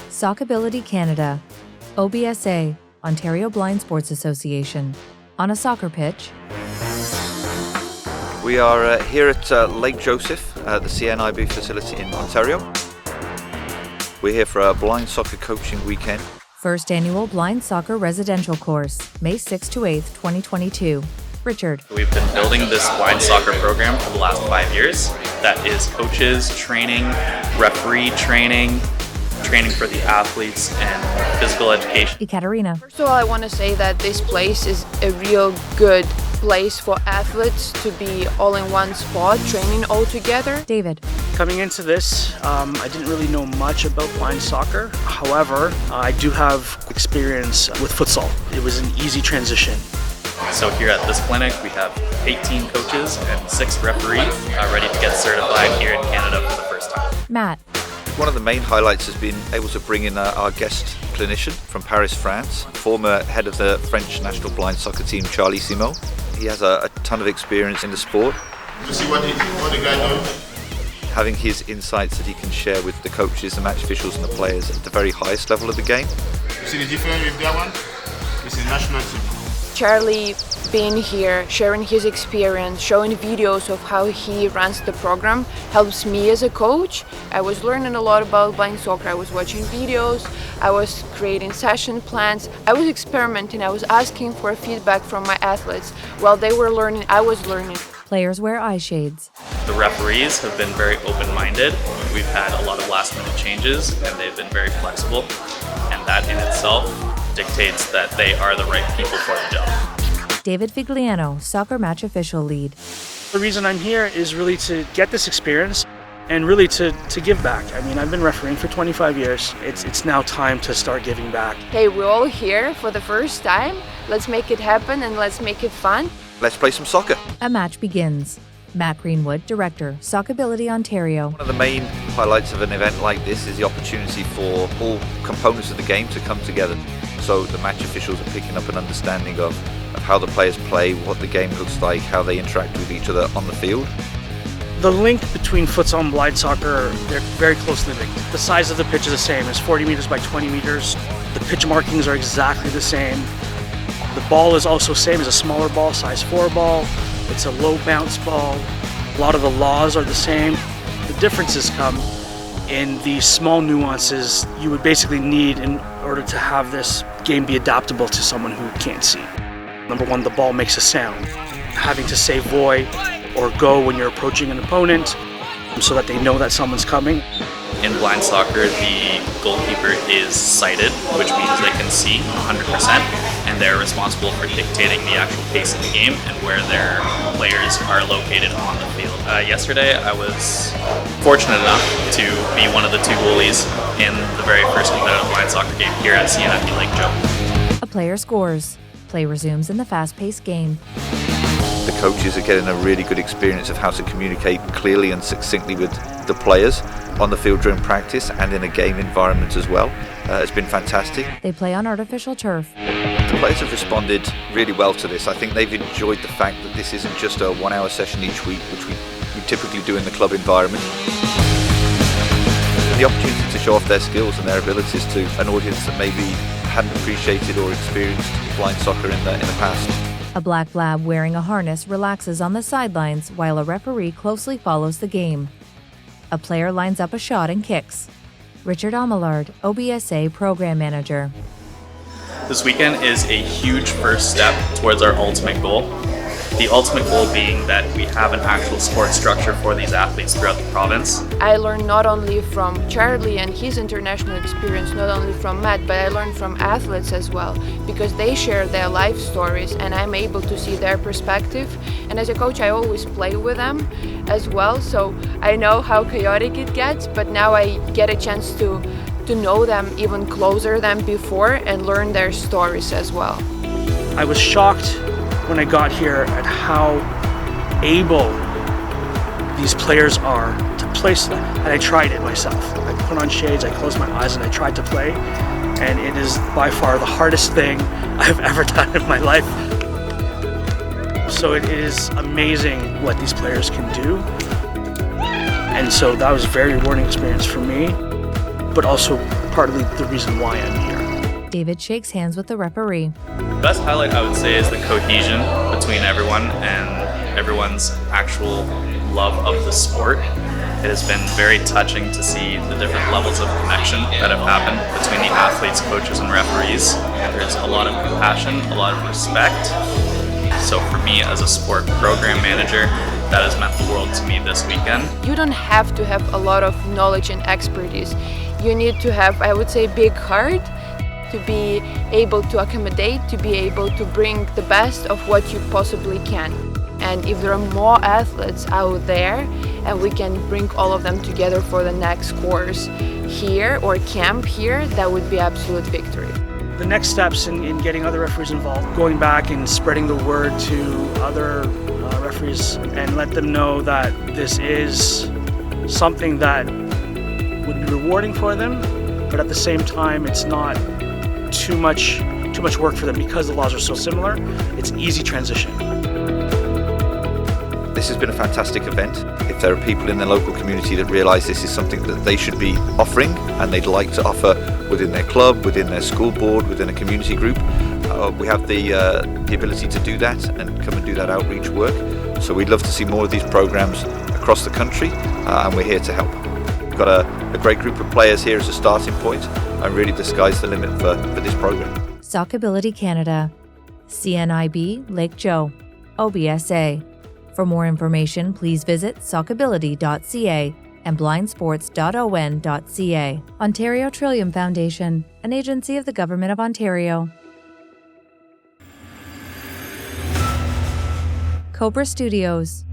Soccability Canada, OBSA, Ontario Blind Sports Association. On a soccer pitch. We are here at Lake Joseph, the CNIB facility in Ontario. We're here for a blind soccer coaching weekend. First annual blind soccer residential course, May 6 to 8th, 2022. Richard. We've been building this blind soccer program for the last 5 years. That is coaches, training, referee training, training for the athletes, and physical education. Ekaterina. First of all, I want to say that this place is a real good place for athletes to be all in one spot, training all together. David. Coming into this, I didn't really know much about blind soccer. However, I do have experience with futsal. It was an easy transition. So here at this clinic, we have 18 coaches and 6 referees ready to get certified here in Canada for the first time. Matt. One of the main highlights has been able to bring in our guest clinician from Paris, France, former head of the French national blind soccer team, Charlie Simon. He has a ton of experience in the sport. You see what the guy does? Having his insights that he can share with the coaches, the match officials and the players at the very highest level of the game. You see the difference with that one? It's a national team. Charlie being here, sharing his experience, showing videos of how he runs the program helps me as a coach. I was learning a lot about blind soccer. I was watching videos, I was creating session plans, I was experimenting, I was asking for feedback from my athletes. While they were learning, I was learning. Players wear eye shades. The referees have been very open-minded. We've had a lot of last-minute changes, and they've been very flexible. And that in itself dictates that they are the right people for the job. David Figliano, soccer match official lead. The reason I'm here is really to get this experience and really to give back. I mean, I've been refereeing for 25 years. It's now time to start giving back. Hey, we're all here for the first time. Let's make it happen and let's make it fun. Let's play some soccer. A match begins. Matt Greenwood, Director, Soccability Ontario. One of the main highlights of an event like this is the opportunity for all components of the game to come together. So the match officials are picking up an understanding of how the players play, what the game looks like, how they interact with each other on the field. The link between futsal and blind soccer, they're very closely linked. The size of the pitch is the same. It's 40 meters by 20 meters. The pitch markings are exactly the same. The ball is also the same as a smaller ball, size 4 ball. It's a low bounce ball. A lot of the laws are the same. The differences come in the small nuances you would basically need in order to have this game be adaptable to someone who can't see. Number one, the ball makes a sound. Having to say voy or go when you're approaching an opponent so that they know that someone's coming. In blind soccer, the goalkeeper is sighted, which means they can see 100%, and they're responsible for dictating the actual pace of the game and where their players are located on the field. Yesterday, I was fortunate enough to be one of the 2 goalies in the very first competitive blind soccer game here at CNIB Lake Joe. A player scores. Play resumes in the fast-paced game. The coaches are getting a really good experience of how to communicate clearly and succinctly with the players on the field during practice and in a game environment as well. It's been fantastic. They play on artificial turf. The players have responded really well to this. I think they've enjoyed the fact that this isn't just a 1-hour session each week, which we typically do in the club environment. The opportunity to show off their skills and their abilities to an audience that maybe hadn't appreciated or experienced blind soccer in the past. A black lab wearing a harness relaxes on the sidelines while a referee closely follows the game. A player lines up a shot and kicks. Richard Amelard, OBSA Program Manager. This weekend is a huge first step towards our ultimate goal. The ultimate goal being that we have an actual support structure for these athletes throughout the province. I learned not only from Charlie and his international experience, not only from Matt, but I learned from athletes as well, because they share their life stories and I'm able to see their perspective. And as a coach, I always play with them as well, so I know how chaotic it gets, but now I get a chance to know them even closer than before and learn their stories as well. I was shocked when I got here at how able these players are to play, and I tried it myself. I put on shades, I closed my eyes and I tried to play, and it is by far the hardest thing I've ever done in my life. So it is amazing what these players can do, and so that was a very rewarding experience for me, but also partly the reason why I'm here. David shakes hands with the referee. The best highlight I would say is the cohesion between everyone and everyone's actual love of the sport. It has been very touching to see the different levels of connection that have happened between the athletes, coaches, and referees. There's a lot of compassion, a lot of respect. So for me as a sport program manager, that has meant the world to me this weekend. You don't have to have a lot of knowledge and expertise. You need to have, I would say, big heart to be able to accommodate, to be able to bring the best of what you possibly can. And if there are more athletes out there and we can bring all of them together for the next course here or camp here, that would be absolute victory. The next steps in getting other referees involved, going back and spreading the word to other referees and let them know that this is something that would be rewarding for them, but at the same time it's not too much work for them because the laws are so similar. It's an easy transition. This has been a fantastic event. If there are people in the local community that realise this is something that they should be offering and they'd like to offer within their club, within their school board, within a community group, we have the ability to do that and come and do that outreach work. So we'd love to see more of these programs across the country, and we're here to help. We've got a great group of players here as a starting point, and really the sky's the limit for this program. Soccability Canada, CNIB Lake Joe, OBSA. For more information, please visit soccability.ca and blindsports.on.ca. Ontario Trillium Foundation, an agency of the Government of Ontario. Cobra Studios.